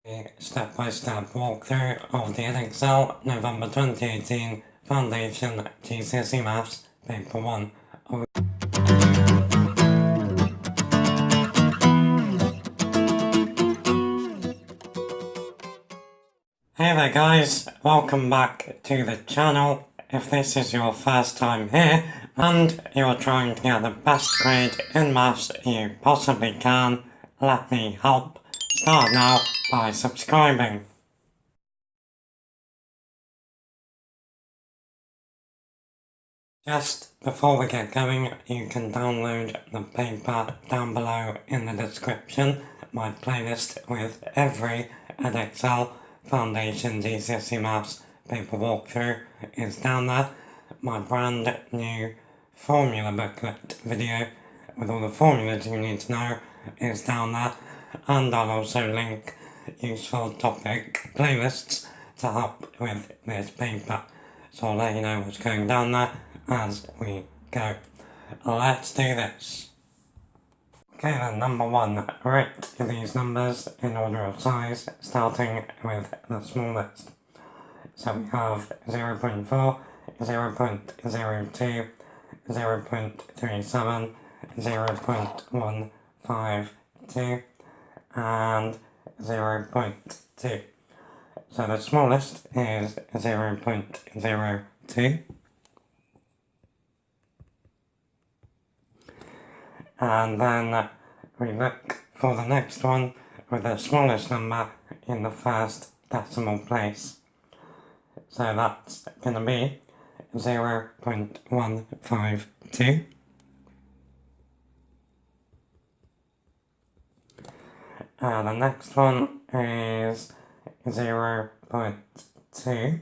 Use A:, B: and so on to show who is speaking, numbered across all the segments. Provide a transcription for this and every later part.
A: A step-by-step walkthrough of the Edexcel November 2018 Foundation GCSE Maths Paper 1. Hey there guys, welcome back to the channel. If this is your first time here and you're trying to get the best grade in maths you possibly can, let me help. Start now by subscribing. Just before we get going, you can download the paper down below in the description. My playlist with every Edexcel Foundation GCSE Maths paper walkthrough is down there. My brand new formula booklet video with all the formulas you need to know is down there, and I'll also link useful topic playlists to help with this paper. So I'll let you know what's going down there as we go. Let's do this. Okay then, number 1, write these numbers in order of size, starting with the smallest. So we have 0.4, 0.02, 0.37, 0.152, and 0.2. So the smallest is 0.02. And then we look for the next one with the smallest number in the first decimal place. So that's going to be 0.152. And the next one is 0.2.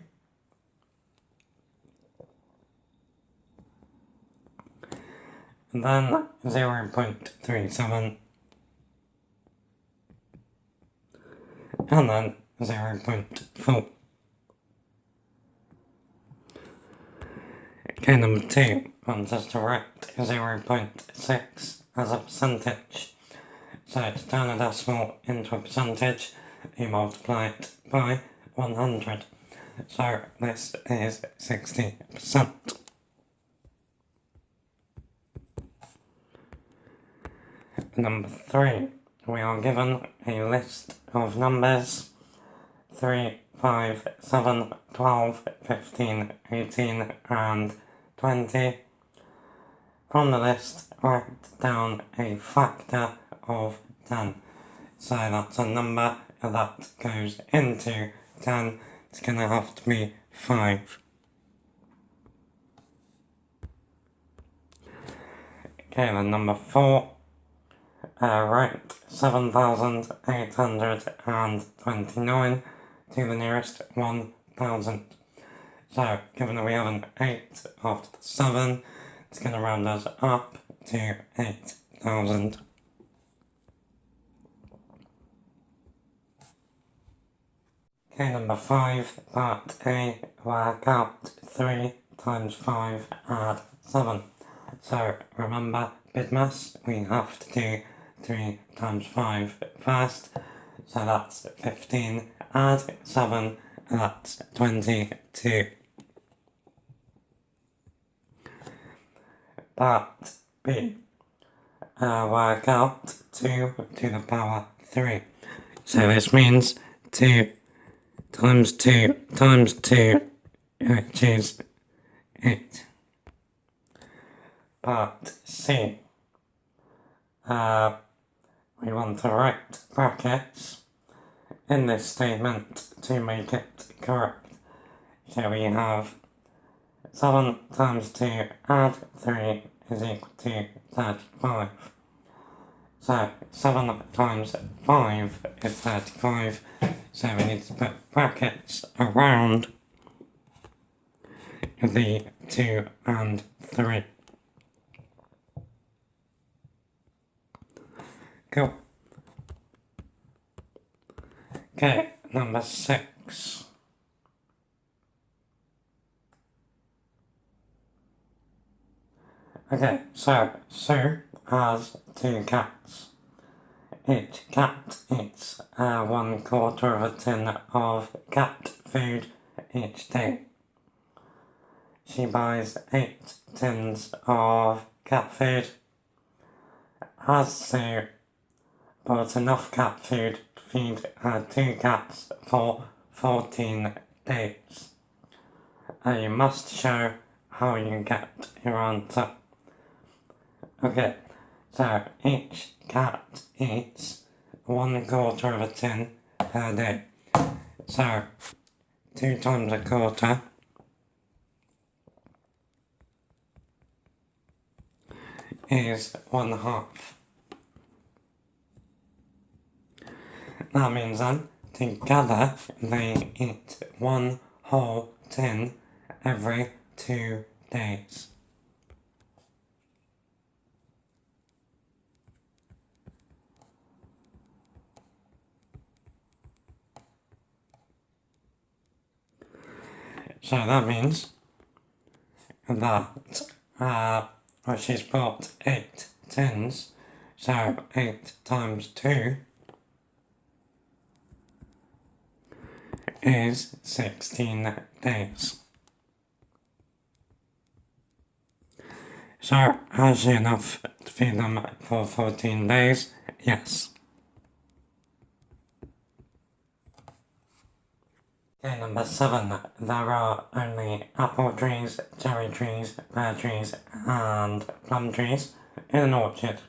A: And then 0.37, and then 0.4. Okay, number 2 wants us to write 0.6 as a percentage. So to turn a decimal into a percentage, you multiply it by 100. So this is 60%. Number 3, we are given a list of numbers 3, 5, 7, 12, 15, 18 and 20. From the list, write down a factor of 10. So that's a number that goes into 10. It's going to have to be 5. Okay, then number 4. Write 7,829 to the nearest 1,000. So, given that we have an 8 after the 7, it's going to round us up to 8,000. Okay, number 5, part A, work out 3 times 5, add 7. So, remember, BidMaths, we have to do 3 times 5 first, so that's 15, add 7, that's 22. Part B, work out 2 to the power 3. So this means 2 times 2 times 2, which is 8. Part C, we want to write brackets in this statement to make it correct. So we have 7 times 2 add 3 is equal to 35. So 7 times 5 is 35, so we need to put brackets around the 2 and 3. Cool. Okay, number 6. Okay, so Sue has 2 cats. each cat eats 1/4 of a tin of cat food each day. She buys 8 tins of cat food. Has Sue bought enough cat food to feed her 2 cats for 14 days? You must show how you get your answer. Okay, so each cat eats 1/4 of a tin per day. So 2 times 1/4 is 1/2. That means then, together they eat 1 whole tin every 2 days. So that means that she's bought 8 tins, so 8 times 2 is 16 days. So, has she enough to feed them for 14 days? Yes. Okay, number 7. There are only apple trees, cherry trees, pear trees, and plum trees in an orchard.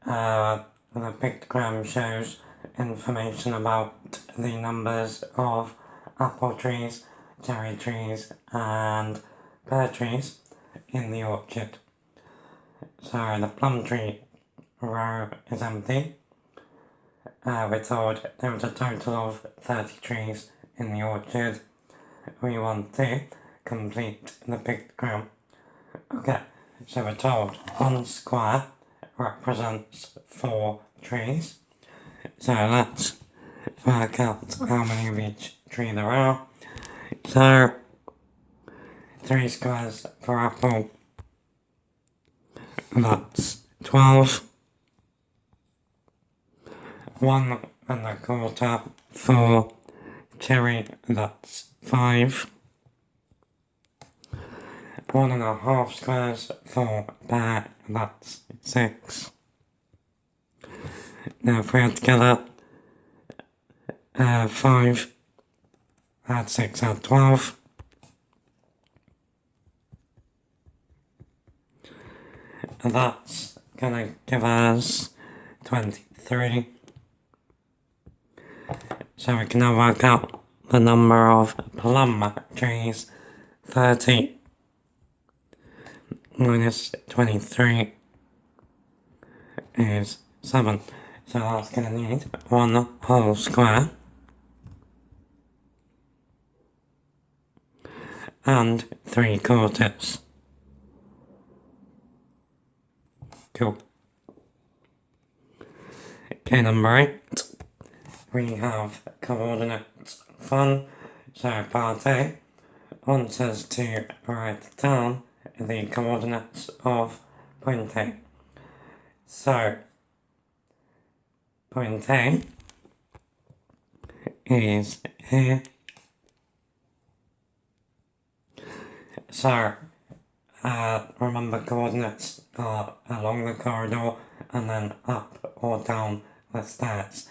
A: The pictogram shows information about the numbers of apple trees, cherry trees, and pear trees in the orchard. So the plum tree row is empty. We're told there was a total of 30 trees in the orchard. We want to complete the pictogram. Okay, so we're told 1 square represents 4 trees. So let's work out how many of each tree there are. So 3 squares for apple, that's 12. 1 1/4 for cherry, that's 5. 1 1/2 squares for pear, that's 6. Now if we add together 5, add 6, add 12. And that's gonna give us 23. So we can now work out the number of plum trees. 30 minus 23 is 7. So that's going to need 1 whole square and 3/4. Cool. Okay, number 8. We have coordinates fun. So part A wants us to write down the coordinates of point A. So point A is here. So remember, coordinates are along the corridor and then up or down the stairs.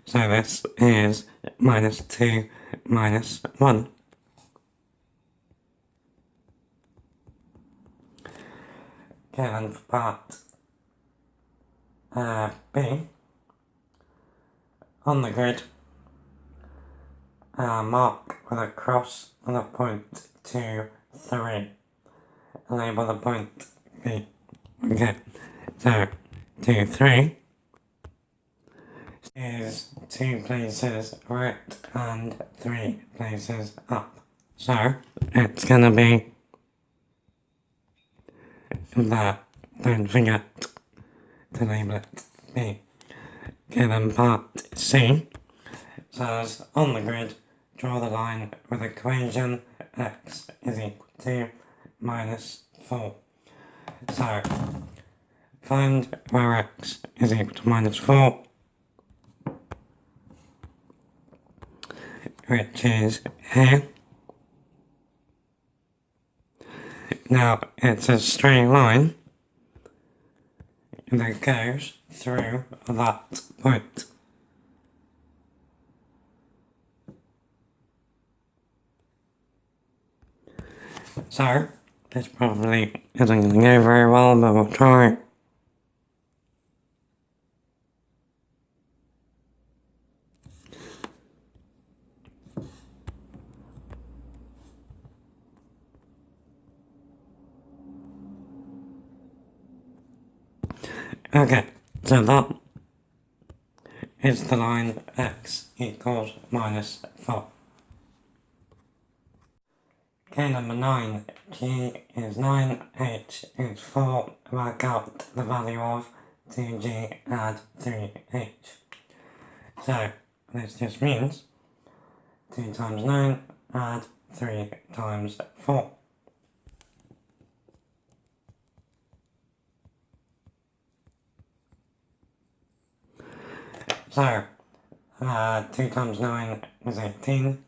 A: So this is -2, -1. Okay, then for part B, on the grid, mark with a cross and a point 2, 3. Label the point B. Okay, so 2, 3 is 2 places right and 3 places up. So it's gonna be that. Don't forget to label it B. Okay, then part C says on the grid, draw the line with equation x is equal to -4. So Find where x is equal to minus 4, which is here. Now, it's a straight line that goes through that point. So, this probably isn't going to go very well, but we'll try. Okay, so that is the line x equals minus 4. Okay, number 9. G is 9, H is 4. Work out the value of 2G add 3H. So, this just means 2 times 9 add 3 times 4. So, 2 times 9 is 18.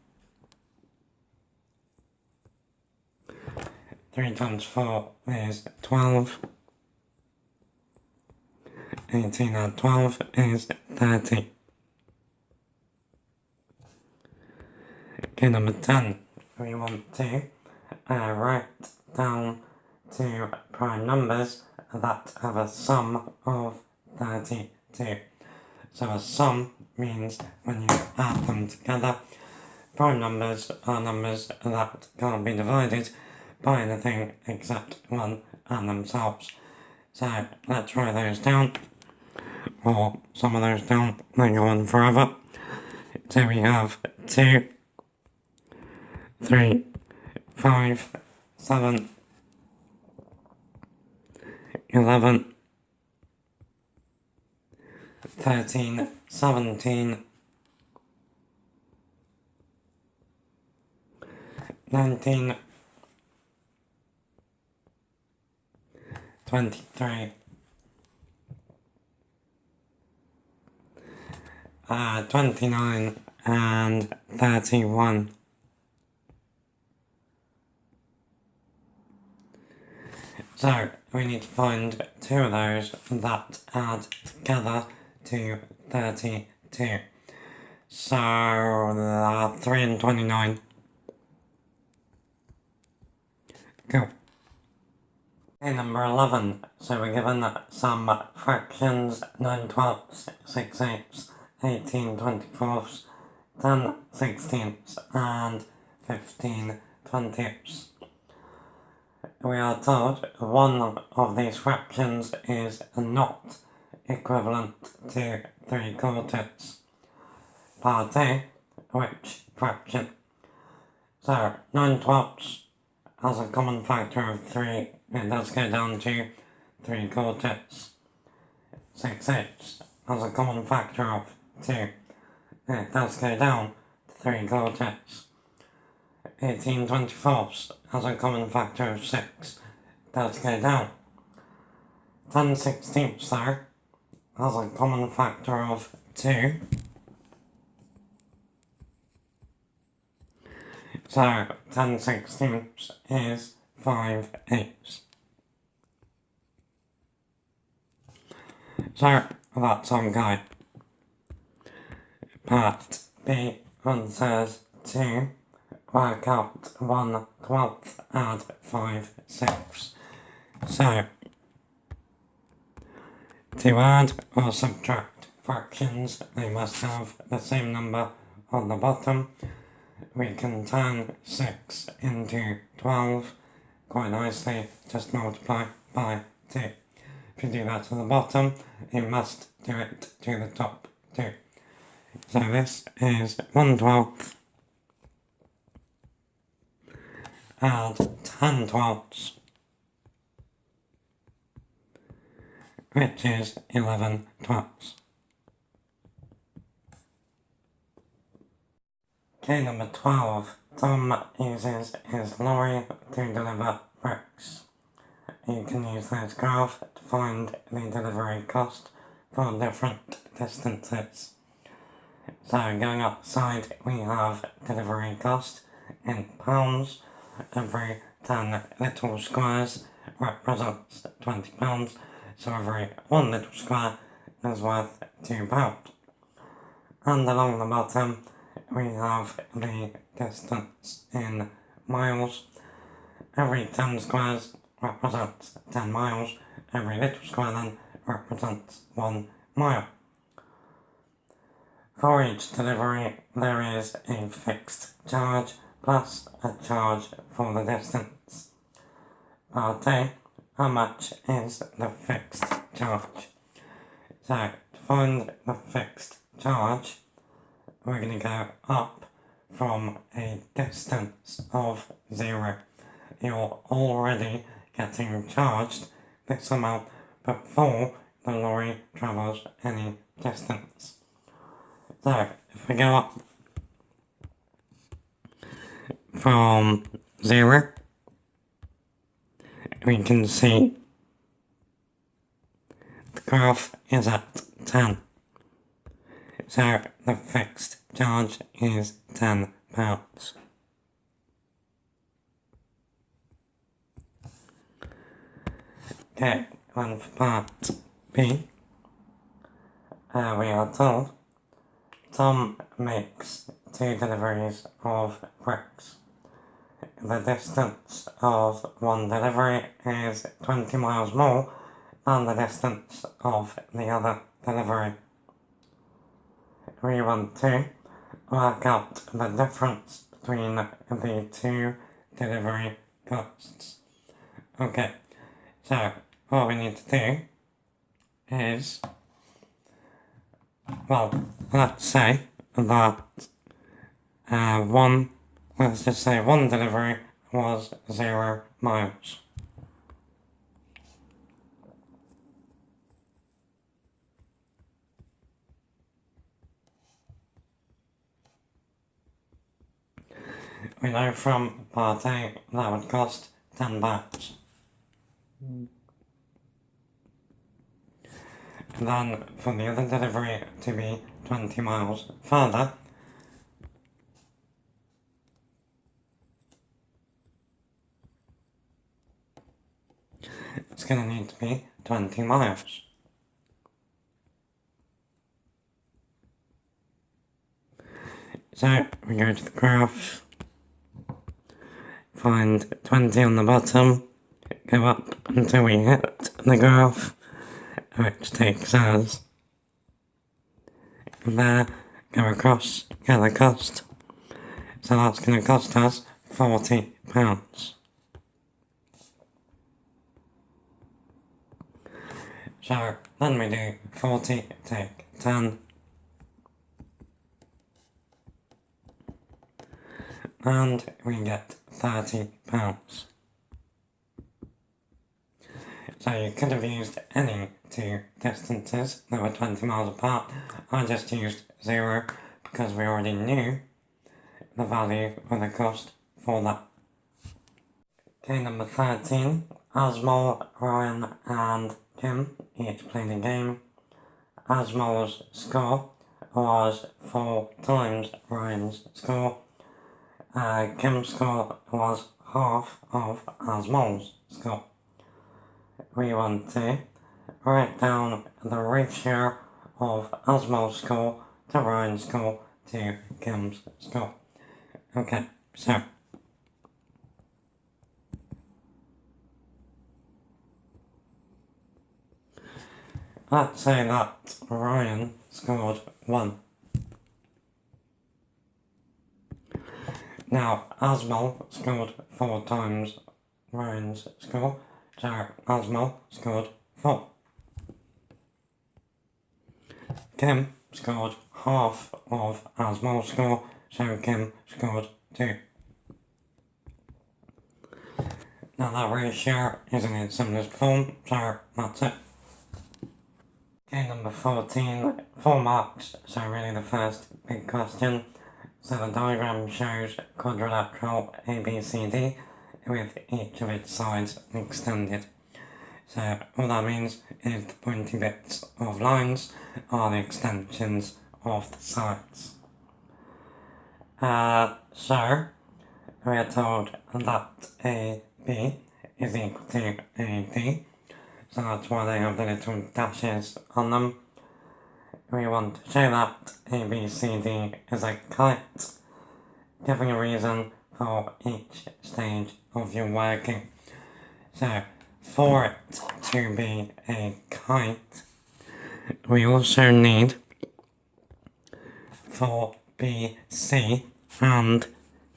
A: 3 times 4 is 12. 18 add 12 is 30. Okay, number 10. We want to write down two prime numbers that have a sum of 32. So a sum means when you add them together. Prime numbers are numbers that can't be divided by anything except 1 and themselves. So let's write those down, or some of those down, they go on forever. So we have 2, 3, 5, 7, 11, 13, 17, 19, 23, 29, and 31. So, we need to find two of those that add together to 32. So, 3 and 29. Cool. Okay, number 11. So we're given some fractions: 9 twelfths, 6 eighths, 18 24ths, 10 16ths, and 15 20ths. We are told one of these fractions is not equivalent to 3/4. Part A, which fraction? So, 9 twelfths has a common factor of 3, it does go down to 3/4. 6 eighths has a common factor of 2, it does go down to 3/4. 18 24ths has a common factor of 6, it does go down. 10 16ths though has a common factor of 2, so 10 16ths is 5 eighths. So that's okay. Part B answers to work out 1 12th add 5 sixths. So, to add or subtract fractions, they must have the same number on the bottom. We can turn 6 into 12 quite nicely, just multiply by 2. If you do that to the bottom, you must do it to the top too. So this is 1 12th add 10 twelfths, which is 11 twelfths. Okay, number 12. Tom uses his lorry to deliver bricks. you can use this graph to find the delivery cost for different distances. So going upside, we have delivery cost in pounds. Every 10 little squares represents £20, so every 1 little square is worth £2. And along the bottom, we have the distance in miles. Every 10 squares represents 10 miles. Every little square then represents 1 mile. For each delivery, there is a fixed charge plus a charge for the distance. Part A, how much is the fixed charge? So, to find the fixed charge, we're going to go up from a distance of 0. You're already getting charged this amount before the lorry travels any distance. So, if we go up from 0, we can see the graph is at 10. So the fixed charge is £10. Okay, and for part B, we are told Tom makes 2 deliveries of bricks. The distance of one delivery is 20 miles more than the distance of the other delivery. We want to work out the difference between the 2 delivery costs. Okay, so what we need to do is, well, let's say that let's just say one delivery was 0 miles. We know from part A that would cost £10. And then for the other delivery to be 20 miles further, it's going to need to be 20 miles. So we go to the graph, find 20 on the bottom, go up until we hit the graph, which takes us there, go across, get the cost. So that's going to cost us £40. So then we do 40, take 10, and we get £30. So you could have used any 2 distances that were 20 miles apart. I just used 0 because we already knew the value or the cost for that. Okay, number 13. Asmol, Ryan and Kim each played a game. Asmol's score was 4 times Ryan's score. Kim's score was half of Asmol's score. We want to write down the ratio of Asmol's score to Ryan's score to Kim's score. Okay, so let's say that Ryan scored 1. Now, Asmol scored 4 times Ryan's score, so Asmol scored 4. Kim scored half of Asmol's score, so Kim scored 2. Now that ratio is in its simplest form, so that's it. Okay, number 14, 4 marks, so really the first big question. So the diagram shows quadrilateral ABCD with each of its sides extended. So all that means is the pointy bits of lines are the extensions of the sides. So we are told that AB is equal to AD, so that's why they have the little dashes on them. We want to show that ABCD is a kite, giving a reason for each stage of your working. So for it to be a kite, we also need for BC and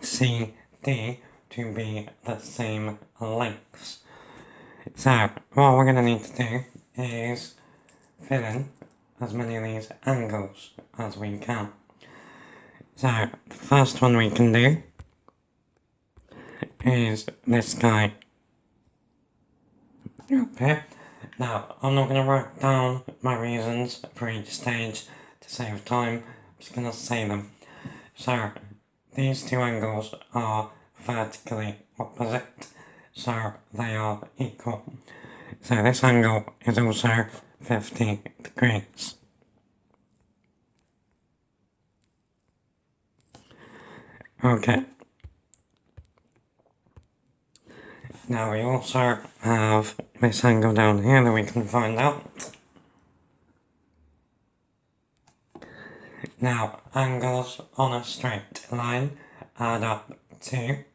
A: CD to be the same lengths. So what we're going to need to do is fill in as many of these angles as we can. So the first one we can do is this guy up here. Now I'm not going to write down my reasons for each stage to save time, I'm just going to say them. So these two angles are vertically opposite, so they are equal. So this angle is also 50 degrees. Okay. Now we also have this angle down here that we can find out. Now, angles on a straight line add up to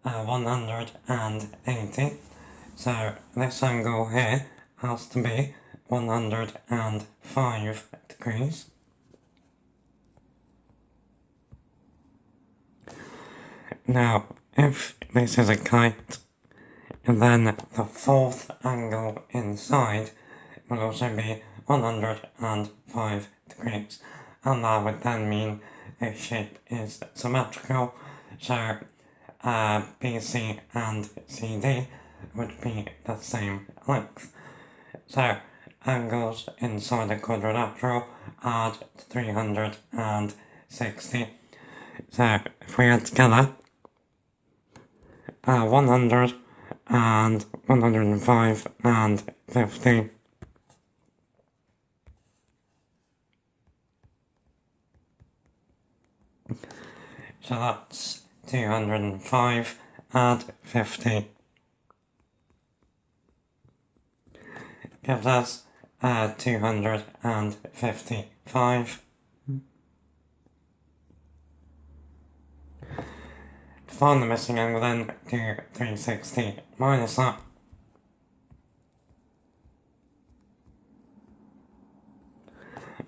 A: 180. So this angle here has to be 105 degrees. Now, if this is a kite, then the fourth angle inside will also be 105 degrees, and that would then mean its shape is symmetrical, so BC and CD would be the same length. So angles inside a quadrilateral add to 360. So if we add together 100 and 105 and 50, so that's 205 and 50 gives us 255. To find the missing angle, then do 360 minus that.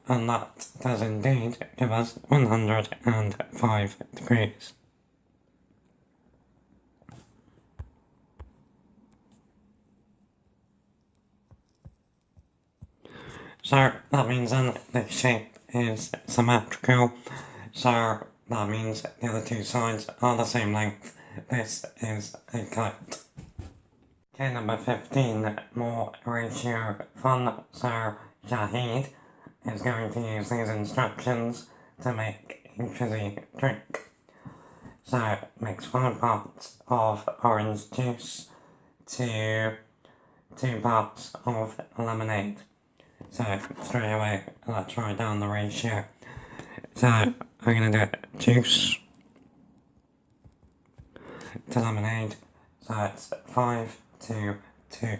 A: And that does indeed give us 105 degrees. So that means then the shape is symmetrical, so that means the other two sides are the same length. This is a kite. Okay, number 15, more ratio fun. So Shahid is going to use these instructions to make a fizzy drink. So mix 5 parts of orange juice to 2 parts of lemonade. So straight away, let's write down the ratio. So I'm going to do juice to lemonade, so it's 5 to 2.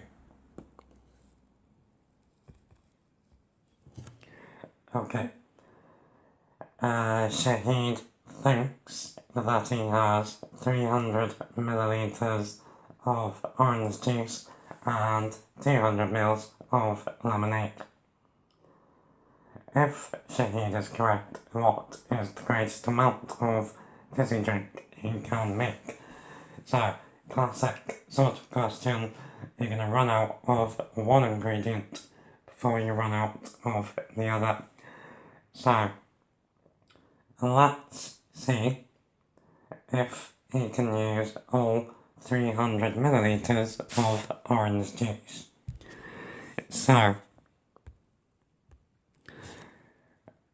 A: Okay. Shahid thinks that he has 300 millilitres of orange juice and 200 mils of lemonade. If Shahid is correct, what is the greatest amount of fizzy drink he can make? So, classic sort of question, you're going to run out of one ingredient before you run out of the other. So, let's see if he can use all 300 millilitres of orange juice. So,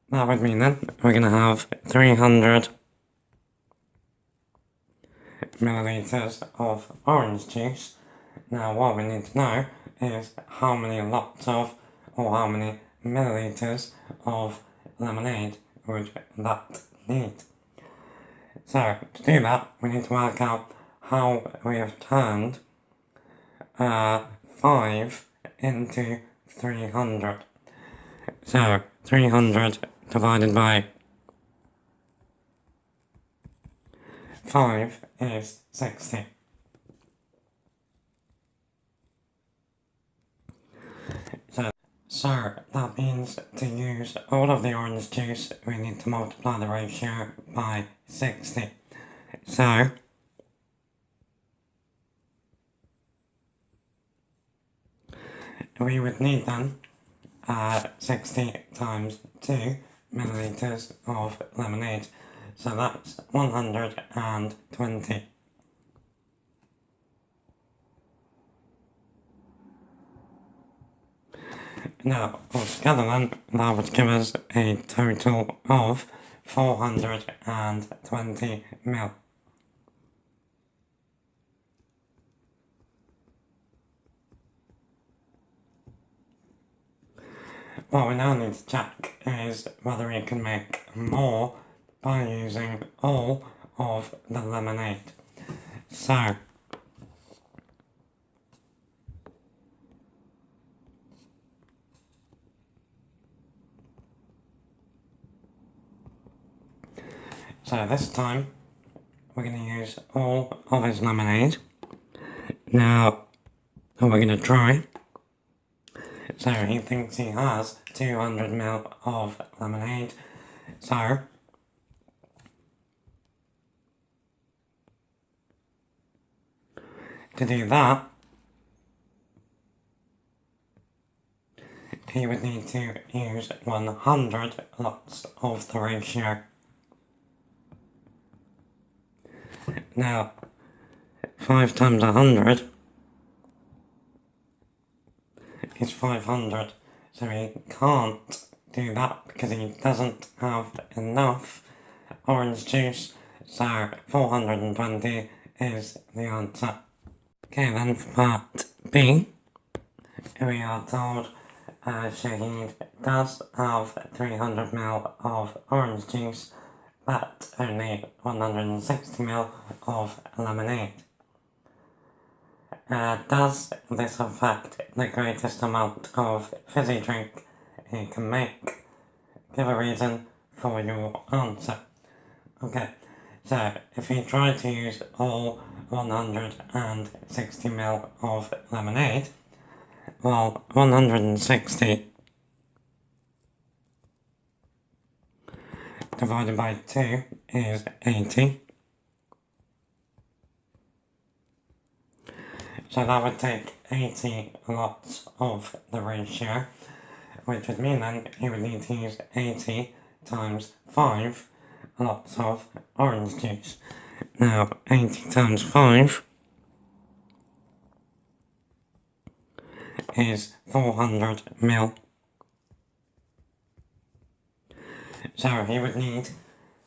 A: that would mean then we're going to have 300 millilitres of orange juice. Now what we need to know is how many lots of, or how many milliliters of lemonade would that need. So to do that, we need to work out how we have turned 5 into 300. So 300 divided by 5 is 60. So that means to use all of the orange juice, we need to multiply the ratio by 60. So we would need then 60 times 2 milliliters of lemonade. So that's 120. Now, altogether then, that would give us a total of 420 ml. What we now need to check is whether we can make more by using all of the lemonade. So this time we're going to use all of his lemonade. Now we're going to try. So he thinks he has 200 ml of lemonade. So to do that, he would need to use 100 lots of the ratio. Now, 5 times 100 is 500, so he can't do that because he doesn't have enough orange juice, so 420 is the answer. Okay, then for part B, we are told Shahid does have 300 ml of orange juice, but only 160 ml of lemonade. Does this affect the greatest amount of fizzy drink you can make? Give a reason for your answer. Okay, so if you try to use all 160 ml of lemonade, well, 160 divided by 2 is 80. So that would take 80 lots of the ratio, which would mean then you would need to use 80 times 5 lots of orange juice. Now, 80 times 5 is 400 ml. So he would need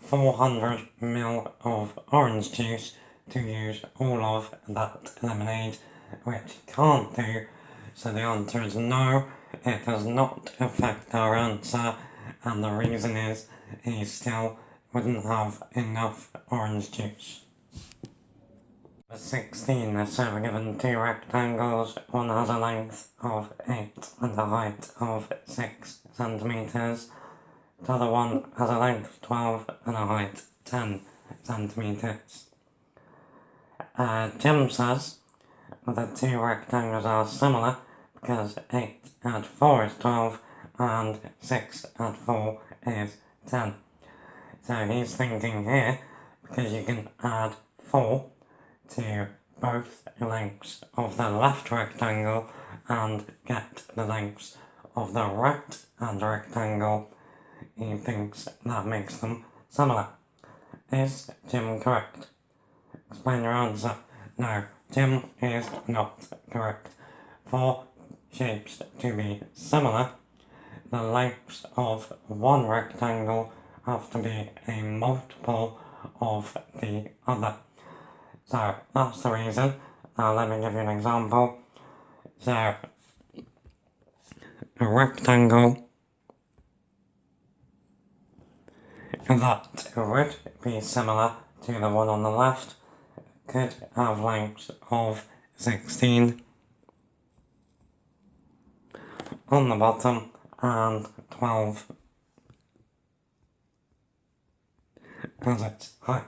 A: 400 ml of orange juice to use all of that lemonade, which he can't do. So the answer is no, it does not affect our answer, and the reason is he still wouldn't have enough orange juice. 16, so we're given two rectangles, one has a length of 8 and a height of 6 centimetres. The other one has a length of 12 and a height 10 centimetres. Jim says the two rectangles are similar because 8 add 4 is 12 and 6 add 4 is 10. So he's thinking here, because you can add 4 to both lengths of the left rectangle and get the lengths of the right hand rectangle, he thinks that makes them similar. Is Jim correct? Explain your answer. No, Jim is not correct. For shapes to be similar, the lengths of one rectangle have to be a multiple of the other. So that's the reason Now let me give you an example. So, a rectangle that would be similar to the one on the left could have lengths of 16 on the bottom and 12 as its height.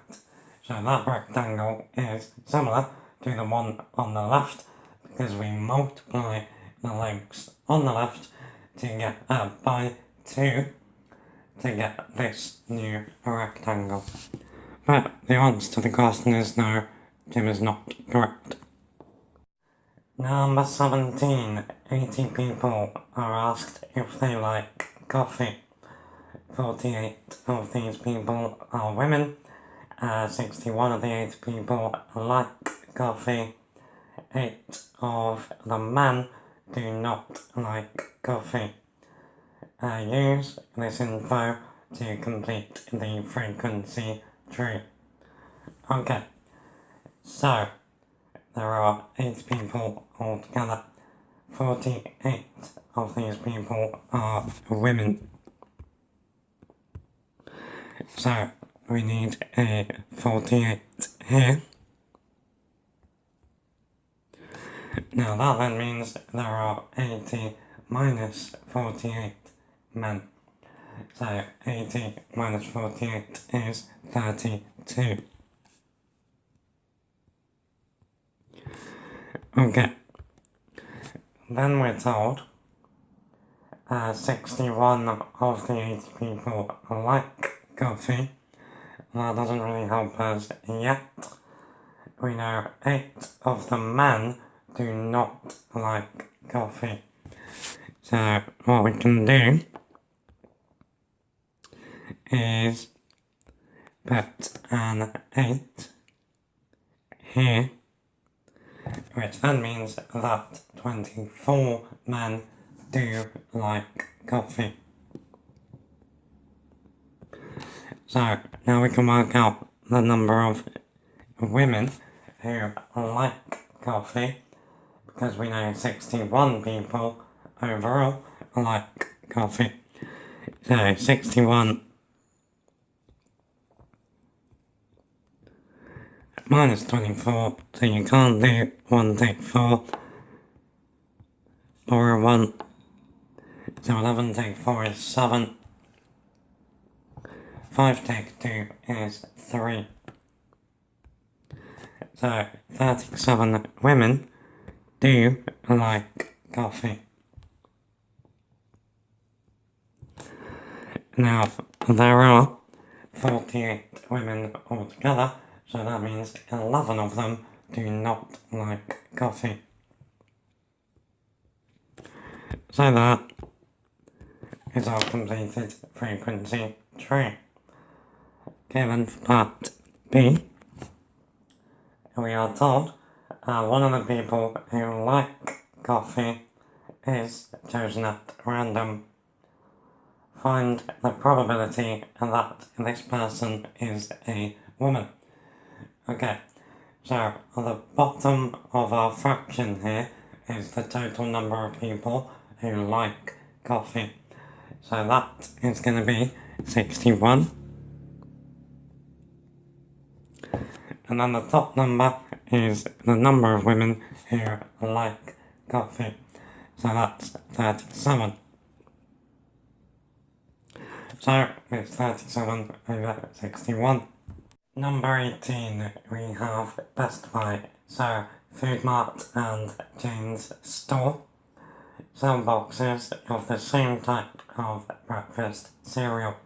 A: So that rectangle is similar to the one on the left because we multiply the lengths on the left to get by 2 to get this new rectangle. But the answer to the question is no, Jim is not correct. Number 17. 80 people are asked if they like coffee. 48 of these people are women. 61 of the 80 people like coffee. 8 of the men do not like coffee. Use this info to complete the frequency tree. Okay, so there are 8 people altogether. 48 of these people are women. So we need a 48 here. Now that then means there are 80 minus 48 men. So 80 minus 48 is 32. Okay. Then we're told 61 of the 80 people like coffee. That doesn't really help us yet. We know 8 of the men do not like coffee. So what we can do is put an 8 here, which then means that 24 men do like coffee. So now we can work out the number of women who like coffee, because we know 61 people overall like coffee. So 61 minus 24, so you can't do 1 take 4 or a 1. So 11 take 4 is 7. 5 take 2 is 3. So 37 women do like coffee. Now there are 48 women altogether, so that means 11 of them do not like coffee. So that is our completed frequency tree. Okay, then for part B, we are told one of the people who like coffee is chosen at random. Find the probability that this person is a woman. Okay, so at the bottom of our fraction here is the total number of people who like coffee. So that is going to be 61. And then the top number is the number of women who like coffee. So that's 37. So it's 37 over 61. Number 18, we have Best Buy. So Food Mart and Jane's Store sell boxes of the same type of breakfast cereal.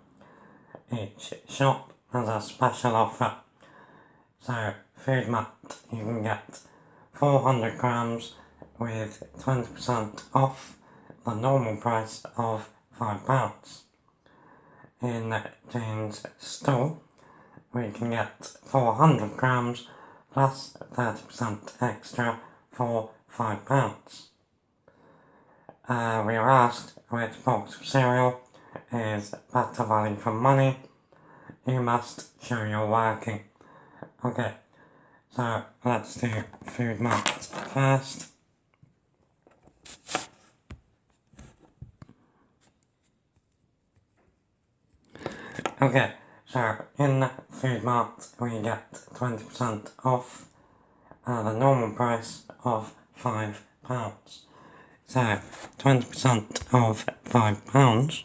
A: Each shop has a special offer. So Food Mart, you can get 400 grams with 20% off the normal price of £5. In Jane's Store, we can get 400 grams plus 30% extra for £5. We were asked which box of cereal is better value for money. You must show you're working. Okay, So let's do food maths first. Okay, so in food maths we get 20% off the normal price of £5. So 20% of £5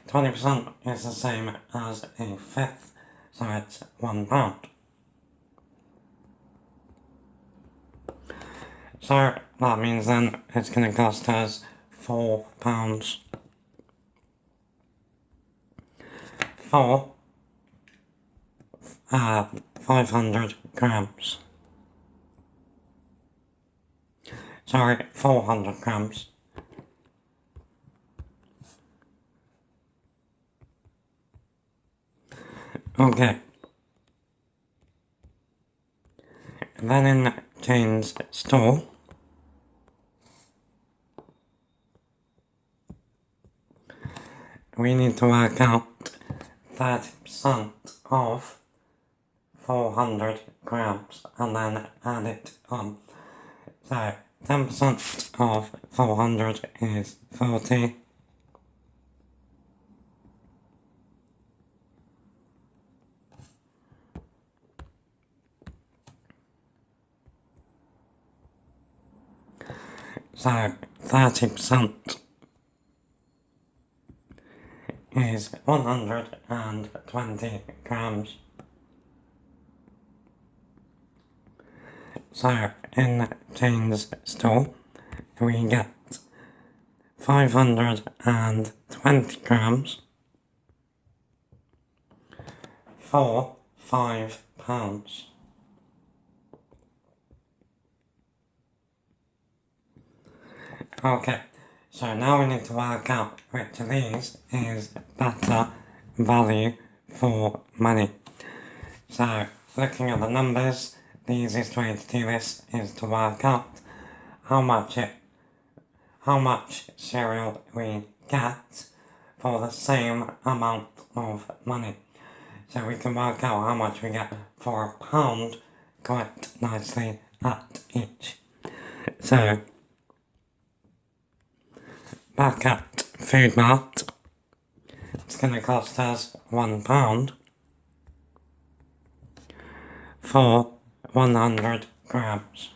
A: 20% is the same as a fifth, so it's £1. So that means then it's going to cost us £4 for 500 grams. Sorry, 400 grams. Okay. Then in Jane's store, we need to work out 30% of 400 grams and then add it on. So 10% of 400 is 40. So 30% is 120 grams. So in Jane's store, we get 520 grams for £5. Okay, so now we need to work out which of these is better value for money. So, looking at the numbers, the easiest way to do this is to work out how much cereal we get for the same amount of money. So we can work out how much we get for £1 quite nicely at each. So, back at Food Mart, it's going to cost us £1 for 100 grams.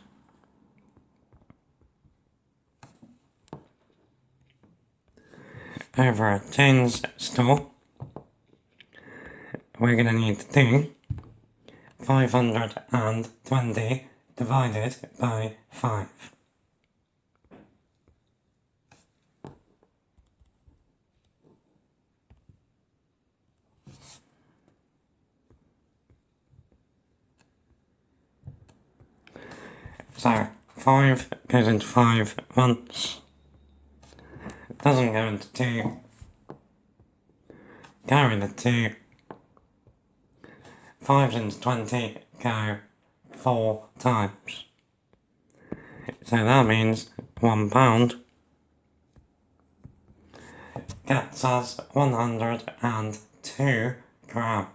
A: Over at Jane's store, we're going to need to do 520 divided by 5. So 5 goes into 5 once. It doesn't go into 2. Carry the 2. 5 into 20 go 4 times. So that means £1 gets us 102 grams.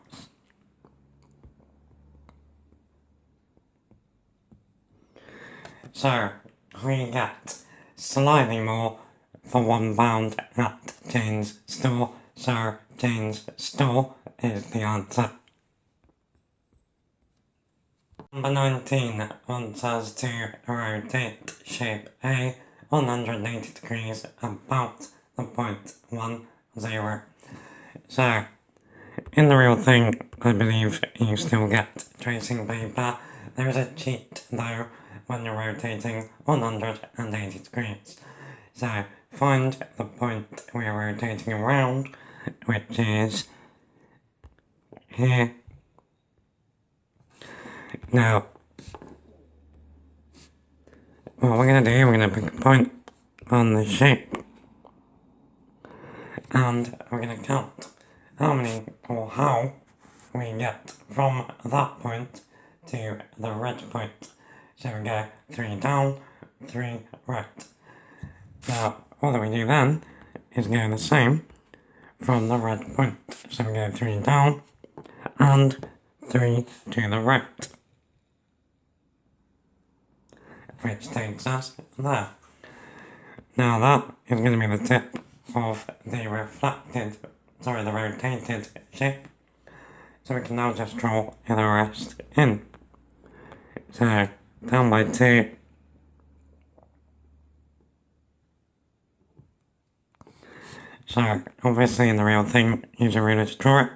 A: So we get slightly more for £1 at Jane's store, so Jane's store is the answer. Number 19 wants us to rotate shape A 180 degrees about the point 1, 0. So, in the real thing, I believe you still get tracing paper. There is a cheat though when you're rotating 180 degrees. So, find the point we're rotating around, which is here. Now, what we're going to do, we're going to pick a point on the shape, and we're going to count how many or how we get from that point to the red point. So we go 3 down, 3 right. Now, all that we do then is go the same from the red point. So we go 3 down and 3 to the right, which takes us there. Now that is going to be the tip of the rotated shape. So we can now just draw the rest in. So down by 2. So obviously in the real thing, use a ruler to draw it.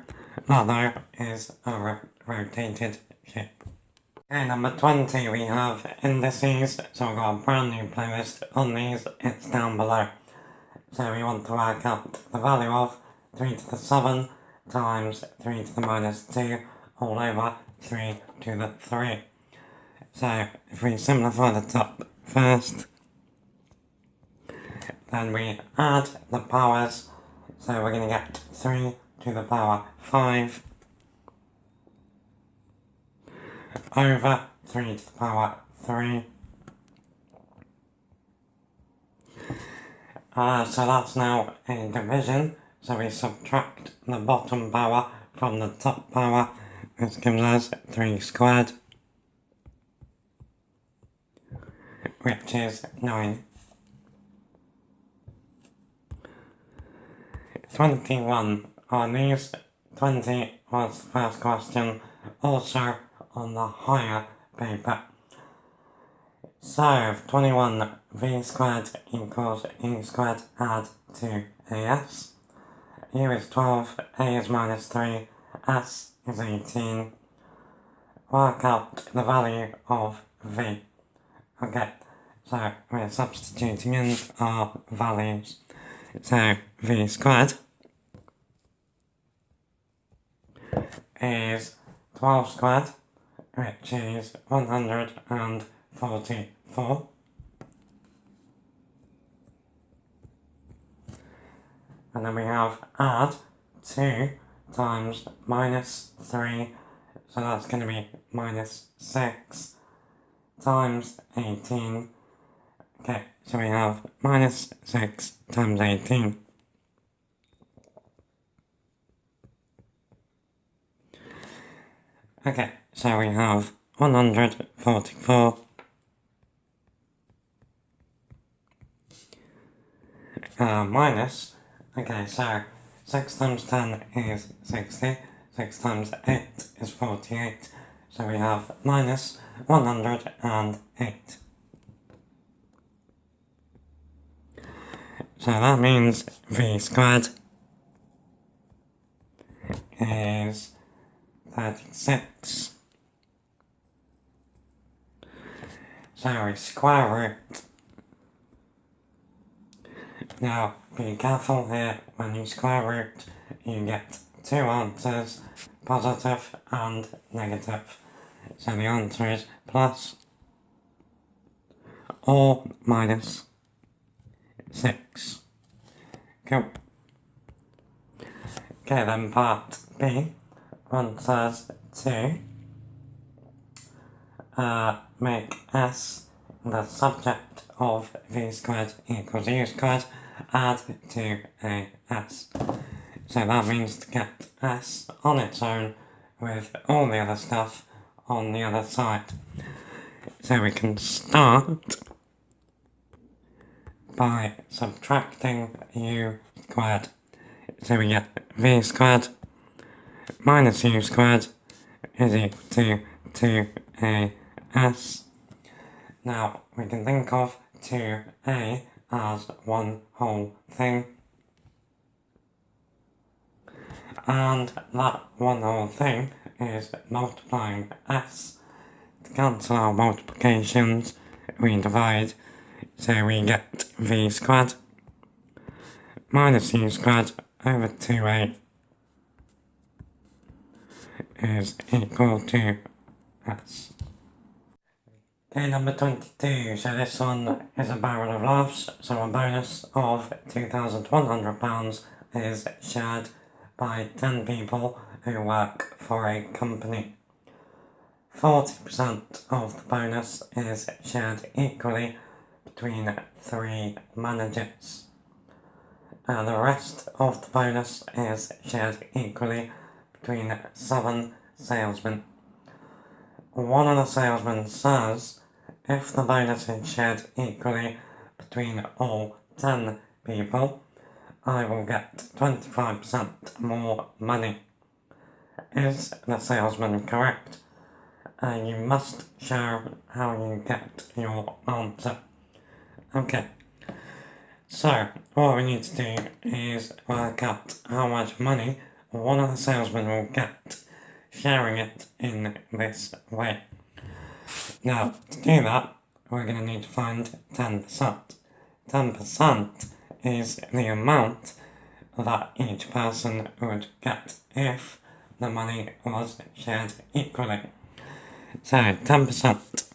A: That though is a rotated shape. Okay, number 20 we have indices. So we've got a brand new playlist on these. It's down below. So we want to work out the value of 3 to the 7 times 3 to the minus 2 all over 3 to the 3. So if we simplify the top first, then we add the powers. So we're going to get 3 to the power 5 over 3 to the power 3. So that's now a division. So we subtract the bottom power from the top power, which gives us 3 squared, which is 9. 21 on these. 20 was the first question, also on the higher paper. So, 21, v squared equals e squared add to as. U is 12, a is minus 3, s is 18. Work out the value of v. Okay, so we're substituting in our values. So, v squared is 12 squared, which is 144. And then we have add 2 times minus 3, so that's going to be minus 6 times 18. Okay, so we have minus 6 times 18. Okay, so we have 144 minus, okay, so 6 times 10 is 60, 6 times 8 is 48, so we have minus 108. So that means v squared is 36. So we square root. Now be careful here, when you square root you get 2 answers, positive and negative. So the answer is plus or minus 6. Cool. Okay, then part B wants us to make s the subject of v squared equals u squared, add to as. So that means to get s on its own with all the other stuff on the other side. So we can start by subtracting u squared. So we get v squared minus u squared is equal to 2as. Now we can think of 2a as one whole thing, and that one whole thing is multiplying s. To cancel our multiplications we divide, so we get v squared minus u squared over 2a is equal to s. Okay, number 22, so this one is a barrel of laughs, so a bonus of £2,100 is shared by 10 people who work for a company. 40% of the bonus is shared equally between 3 managers. and the rest of the bonus is shared equally between 7 salesmen. One of the salesmen says if the bonus is shared equally between all 10 people, I will get 25% more money. Is the salesman correct? You must show how you get your answer. Okay, so what we need to do is work out how much money one of the salesmen will get sharing it in this way. Now, to do that, we're going to need to find 10%. 10% is the amount that each person would get if the money was shared equally. So 10%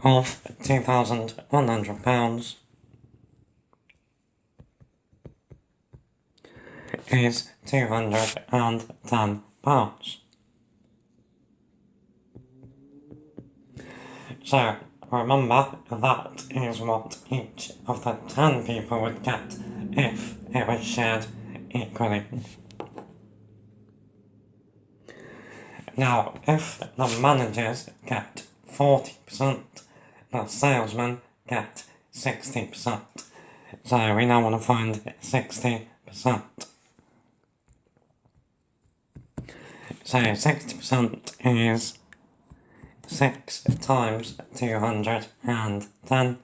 A: of £2,100 is £210. So remember, that is what each of the 10 people would get if it was shared equally. Now, if the managers get 40%, the salesmen get 60%. So we now want to find 60%. So 60% is 6 times 210.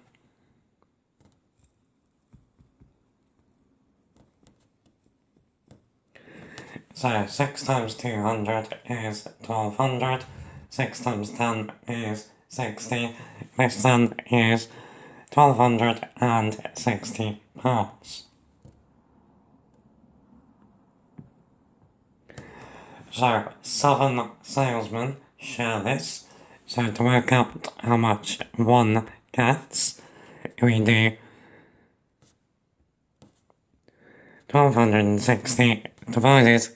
A: So 6 times 200 is 1200, 6 times 10 is 60, this then is 1260 pounds. So 7 salesmen share this, so to work out how much one gets, we do 1260 divided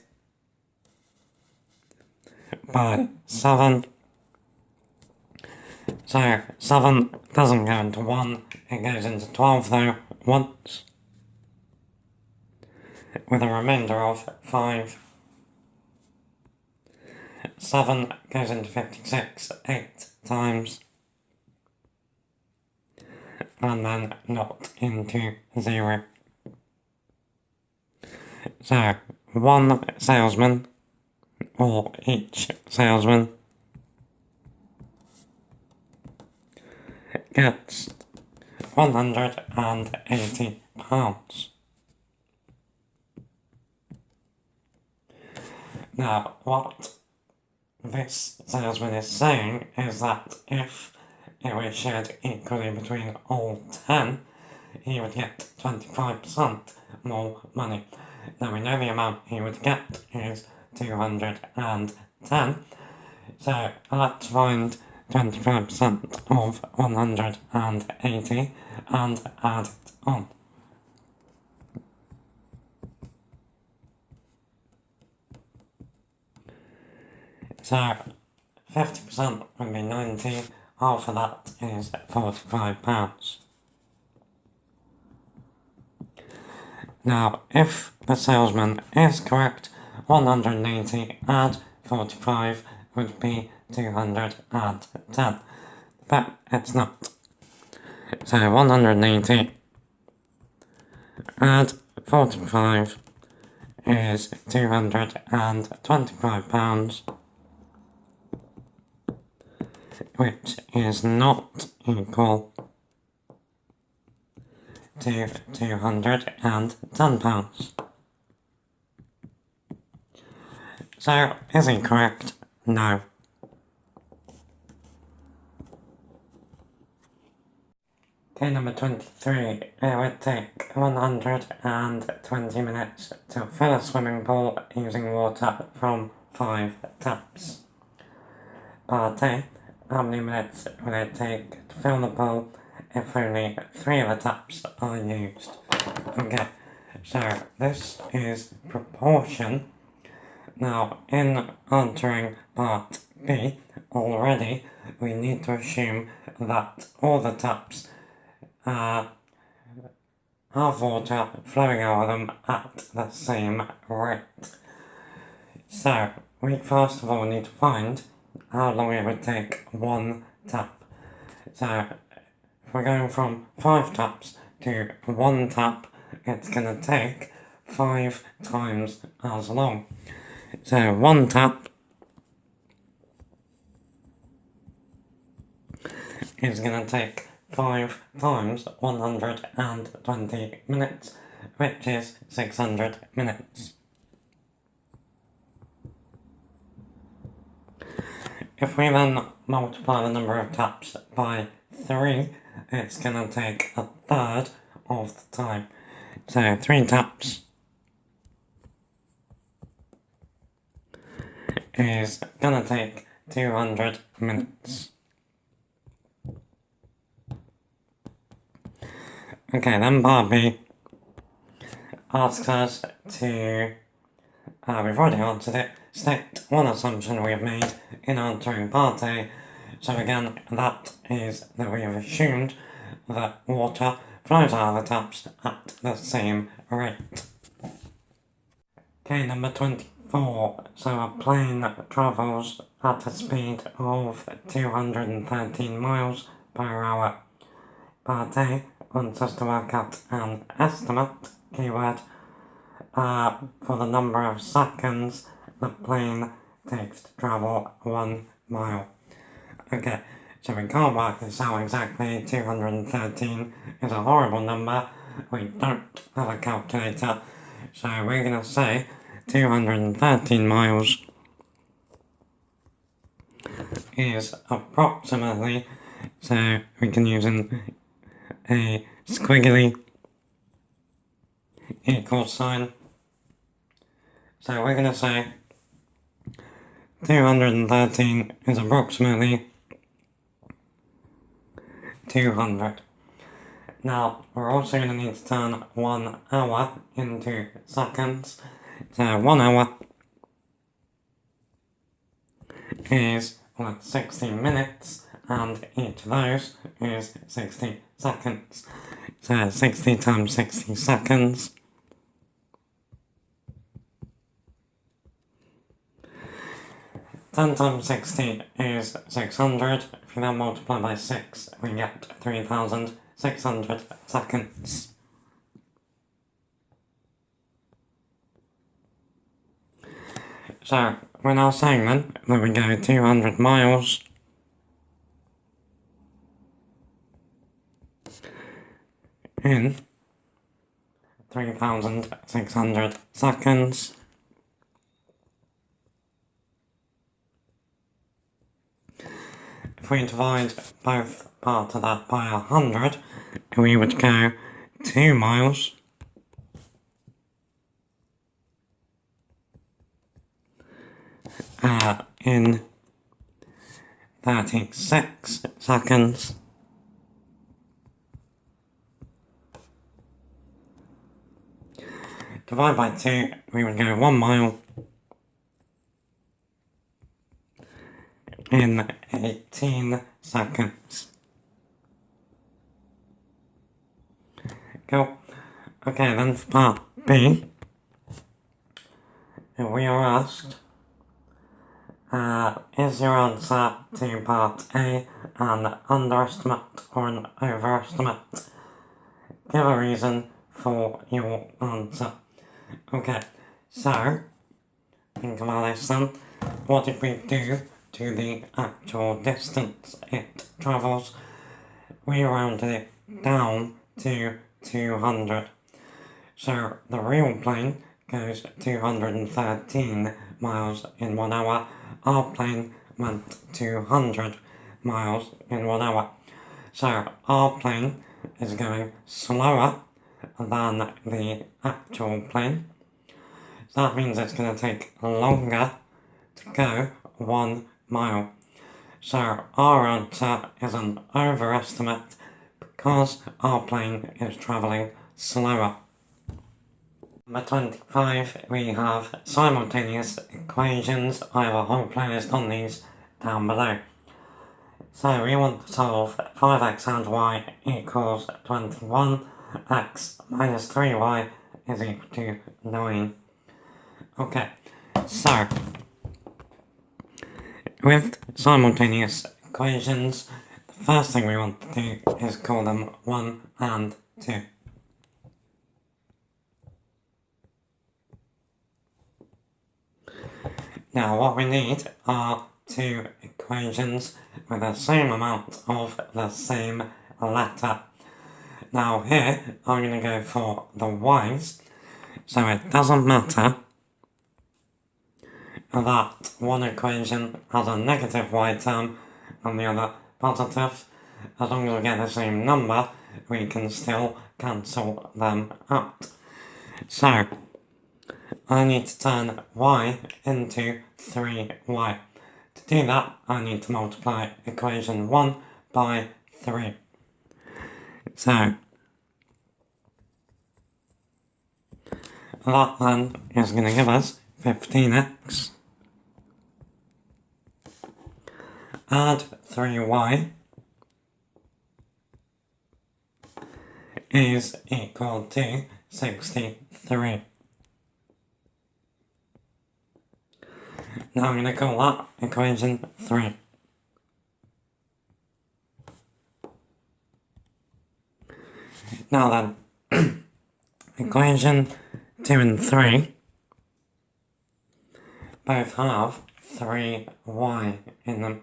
A: by 7. So 7 doesn't go into 1, it goes into 12 though once, with a remainder of 5. 7 goes into 56 8 times, and then not into 0. So one salesman, or each salesman, gets £180. Now, what this salesman is saying is that if it was shared equally between all 10, he would get 25% more money. Now we know the amount he would get is 210, so let's find 25% of 180 and add it on. So 50% would be 90, half of that is £45. Now, if the salesman is correct, 180 add 45 would be 210, but it's not. So 180 add 45 is £225, which is not equal to £210. So, is he correct? No. Okay, number 23. It would take 120 minutes to fill a swimming pool using water from 5 taps. Per day, how many minutes will it take to fill the pool if only 3 of the taps are used? Okay, so this is proportion. Now, in answering part B, already we need to assume that all the taps have water flowing over them at the same rate. So, we first of all need to find how long it would take one tap. So, if we're going from 5 taps to 1 tap, it's going to take 5 times as long. So 1 tap is going to take 5 times 120 minutes, which is 600 minutes. If we then multiply the number of taps by 3, it's going to take a third of the time. So 3 taps is going to take 200 minutes. Okay, then part B asks us to, we've already answered it, state one assumption we have made in answering part A. So again, that is that we have assumed that water flows out of the taps at the same rate. Okay, number 24. So a plane travels at a speed of 213 miles per hour. Part A wants us to work out an estimate, keyword, for the number of seconds the plane takes to travel 1 mile. Okay, so we can't work this out exactly. 213 is a horrible number. We don't have a calculator, so we're going to say 213 miles is approximately, so we can use a squiggly equals sign. So we're going to say 213 is approximately 200. Now, we're also going to need to turn 1 hour into seconds. So 1 hour is 60 minutes, and each of those is 60 seconds. So 60 times 60 seconds. Ten times 60 is 600. If you then multiply by 6, we get 3,600 seconds. So, we're now saying then that we go 200 miles in 3,600 seconds. If we divide both parts of that by 100, we would go 2 miles in 36 seconds. Divide by 2, we would go 1 mile in 18 seconds. Cool. Okay, then for part B, we are asked, is your answer to part A an underestimate or an overestimate? Give a reason for your answer. Okay, so, think about this then. What did we do to the actual distance it travels? We rounded it down to 200. So the real plane goes 213 miles in 1 hour. Our plane went 200 miles in 1 hour. So our plane is going slower than the actual plane. So that means it's going to take longer to go 1 mile. So our answer is an overestimate because our plane is travelling slower. Number 25, we have simultaneous equations. I have a whole playlist on these down below. So we want to solve 5x and y equals 21 x minus 3y is equal to 9. Okay, so with simultaneous equations, the first thing we want to do is call them 1 and 2. Now what we need are two equations with the same amount of the same letter. Now here I'm going to go for the y's, so it doesn't matter that one equation has a negative y term and the other positive. As long as we get the same number, we can still cancel them out. So I need to turn y into 3y. To do that, I need to multiply equation 1 by 3. So that then is going to give us 15x. Add 3y is equal to 63. Now I'm going to call that equation 3. Now then, equation 2 and 3 both have 3y in them.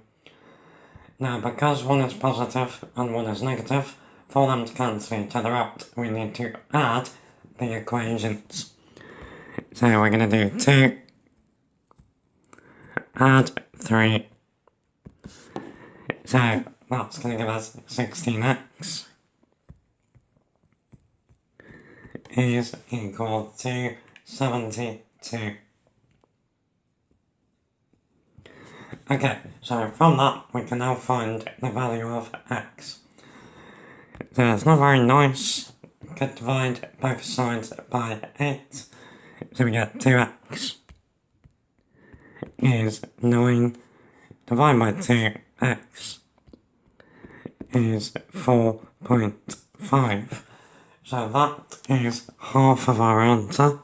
A: Now because one is positive and one is negative, for them to cancel each other out, we need to add the equations. So we're going to do 2 add 3. So that's going to give us 16x is equal to 72. Okay, so from that we can now find the value of x. So it's not very nice. We could divide both sides by 8. So we get 2x is 9. Divided by 2x is 4.5. So that is half of our answer.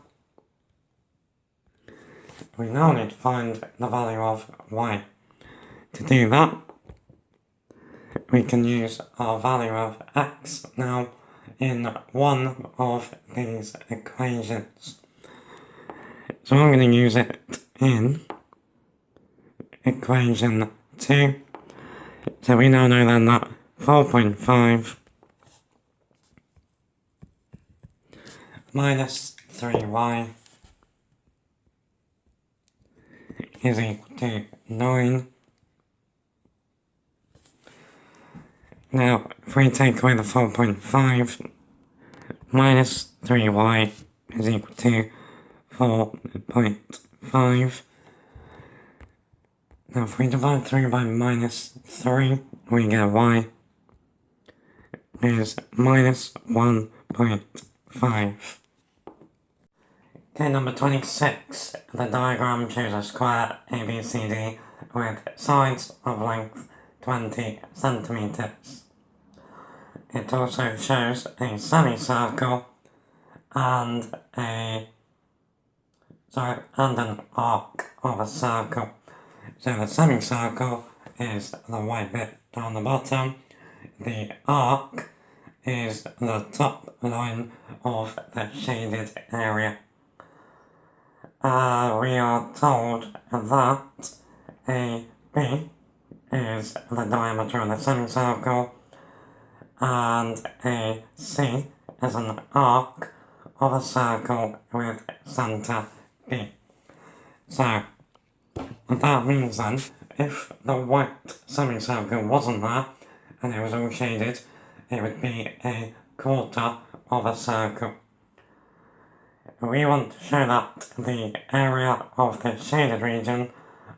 A: We now need to find the value of y. To do that, we can use our value of x now in one of these equations. So I'm going to use it in equation 2. So we now know then that 4.5 minus 3y is equal to 9. Now, if we take away the 4.5, minus 3y is equal to 4.5. Now, if we divide 3 by minus 3, we get y is minus 1.5. Okay, number 26. The diagram shows a square ABCD with sides of length 20 centimeters. It also shows a semicircle and an arc of a circle. So the semicircle is the white bit down the bottom. The arc is the top line of the shaded area. We are told that AB is the diameter of the semicircle and AC is an arc of a circle with centre B. So that means then, if the white semicircle wasn't there and it was all shaded, it would be a quarter of a circle. We want to show that the area of the shaded region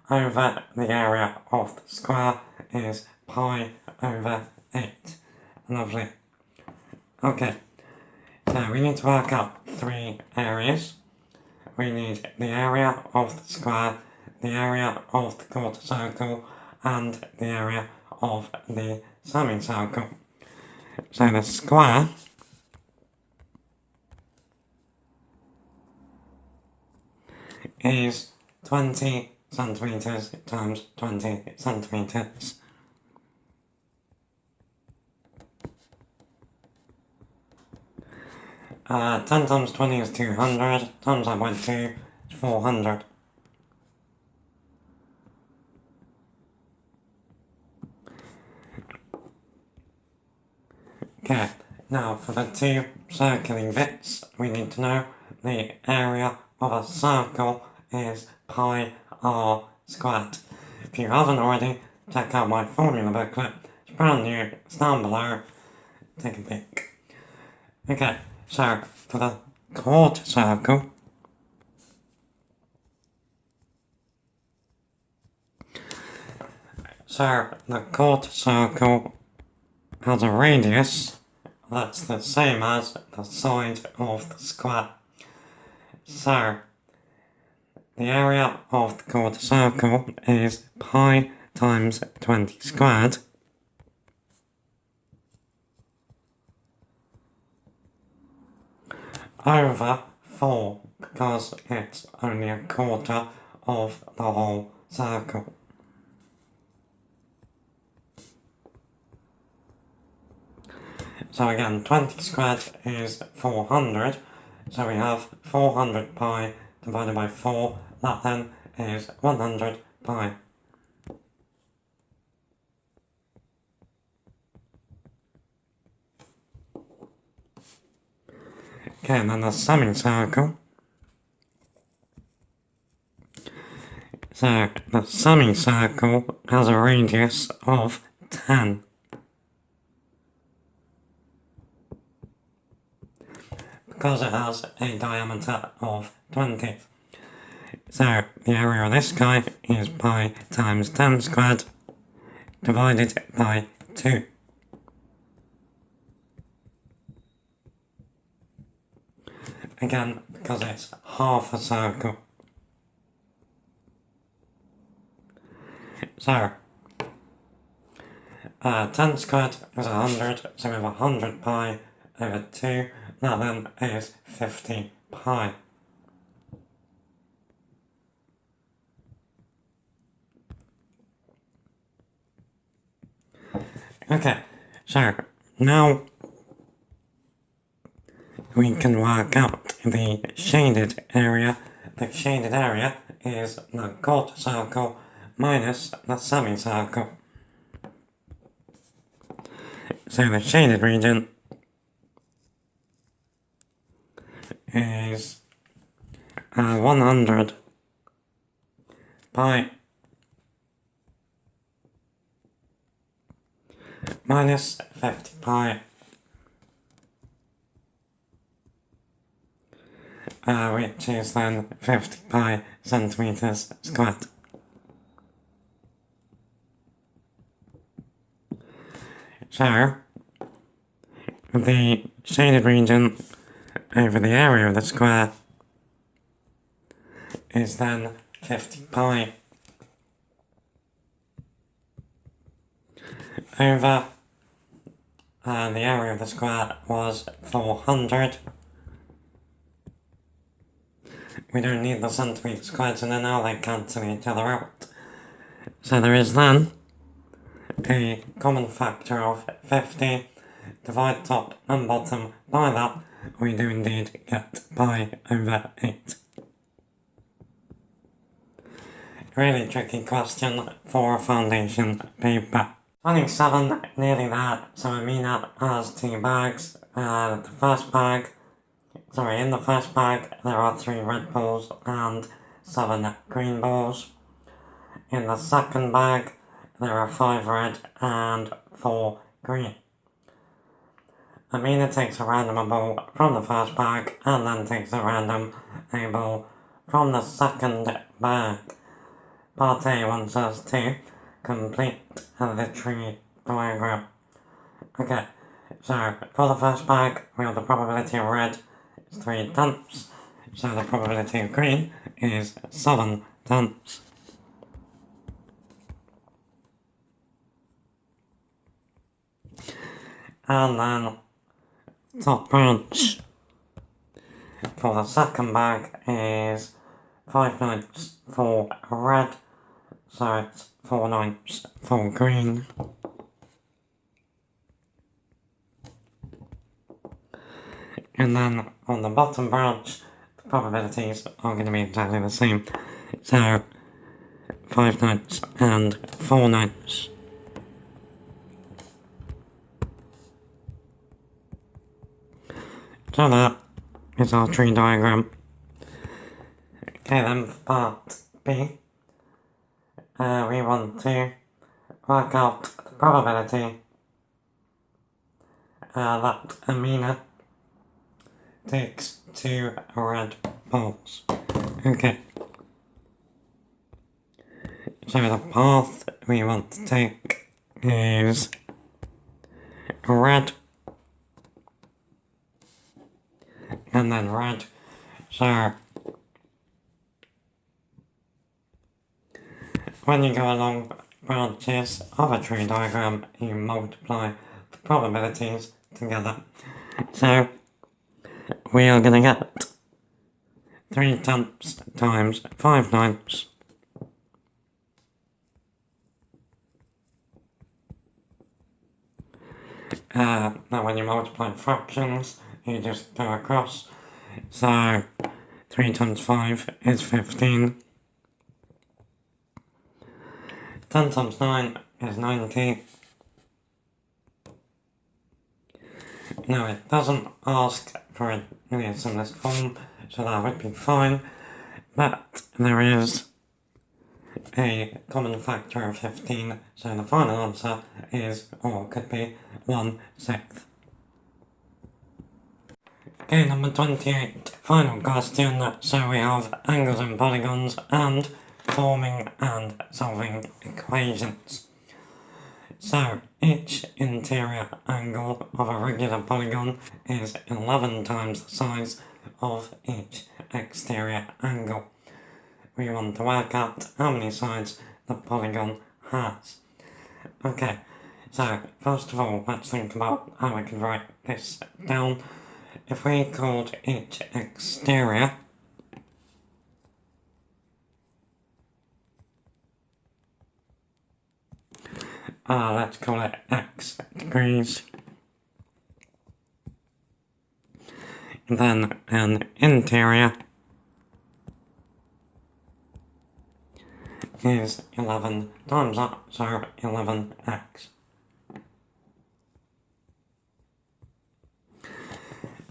A: over the area of the square is pi over 8. Lovely. Okay, so we need to work out 3 areas. We need the area of the square, the area of the quarter circle, and the area of the semicircle. So the square is 20 centimeters times 20 centimeters. Uh, 10 times 20 is 200, times that by 2 is 400. Okay, now for the two circling bits, we need to know the area of a circle is pi r squared. If you haven't already, check out my formula booklet. It's brand new, it's down below. Take a peek. Okay, so for the quarter circle, has a radius that's the same as the side of the square. So, the area of the quarter circle is pi times 20 squared over 4, because it's only a quarter of the whole circle. So again, 20 squared is 400, so we have 400 pi divided by 4, that then is 100 pi. Okay, and then the semicircle. So, the semicircle has a radius of 10. Because it has a diameter of 20. So, the area of this guy is pi times 10 squared divided by 2. Again, because it's half a circle. So, 10 squared is 100, so we have 100 pi over 2, that then is 50 pi. Okay, so now we can work out the shaded area. The shaded area is the quarter circle minus the semicircle. So the shaded region is 100 pi minus 50 pi, which is then 50 pi centimeters squared. So, the shaded region over the area of the square is then 50 pi over the area of the square was 400. We don't need the centimetres squared, so now they cancel each other out. So there is then a common factor of 50, divide top and bottom by that, we do indeed get pi over 8. Really tricky question for a foundation paper. 27, nearly there, so Amina has 2 bags. In the first bag there are 3 red balls and 7 green balls. In the second bag there are 5 red and 4 green. Amina takes a random ball from the first bag and then takes a random ball from the second bag. Part A wants us to complete the tree diagram. Okay, so for the first bag we have the probability of red is 3/10, so the probability of green is 7/10. And then top branch for the second bag is 5 notes for red, so it's 4 notes for green. And then on the bottom branch, the probabilities are going to be exactly the same. So 5 notes and 4 notes. So that is our tree diagram. Okay, then for part B, we want to work out the probability that Amina takes 2 red balls. Okay. So the path we want to take is red, and then red. So when you go along branches of a tree diagram, you multiply the probabilities together. So we are going to get 3/10 times 5 notes now when you multiply fractions, you just go across. So 3 times 5 is 15. 10 times 9 is 90. Now it doesn't ask for a linear list form, so that would be fine, but there is a common factor of 15, so the final answer is, or could be, 1/6. Okay, number 28, final question. So we have angles and polygons and forming and solving equations. So each interior angle of a regular polygon is 11 times the size of each exterior angle. We want to work out how many sides the polygon has. Okay, so first of all, let's think about how we can write this down. If we called each exterior let's call it x degrees, and then an interior is 11 times that, so 11x.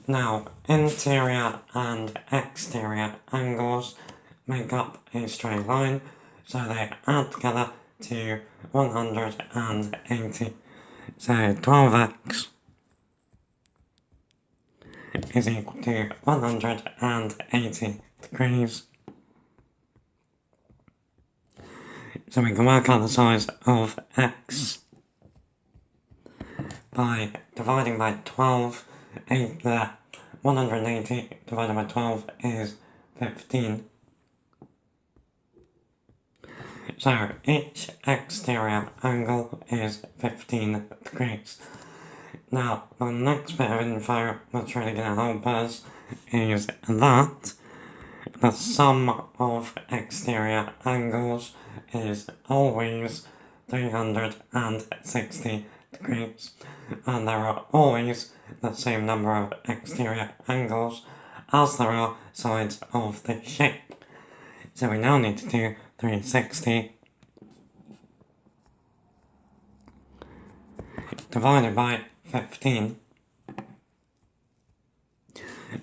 A: Now, interior and exterior angles make up a straight line, so they add together to 180. So 12x is equal to 180 degrees. So we can work out the size of x by dividing by 12. 180 divided by 12 is 15. So each exterior angle is 15 degrees. Now, the next bit of info that's really going to help us is that the sum of exterior angles is always 360 degrees, and there are always the same number of exterior angles as there are sides of the shape. So we now need to do 360 divided by 15.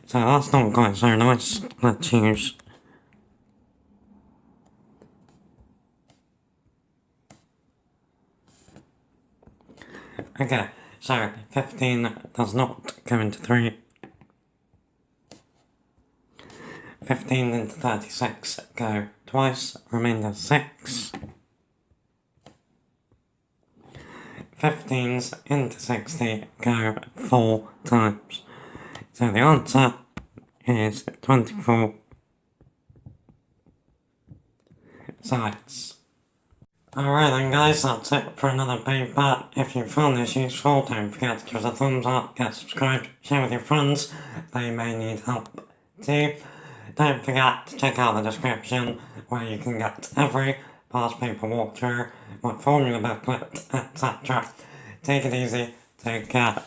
A: So that's not quite so nice. Let's use okay, so 15 does not go into 3. 15 into 36 go twice, remainder 6. 15s into 60 go 4 times. So the answer is 24 sides. Alright then guys, that's it for another paper. If you found this useful, don't forget to give us a thumbs up, get subscribed, share with your friends, they may need help too. don't forget to check out the description where you can get every past paper walkthrough, my formula booklet, etc. Take it easy, take care.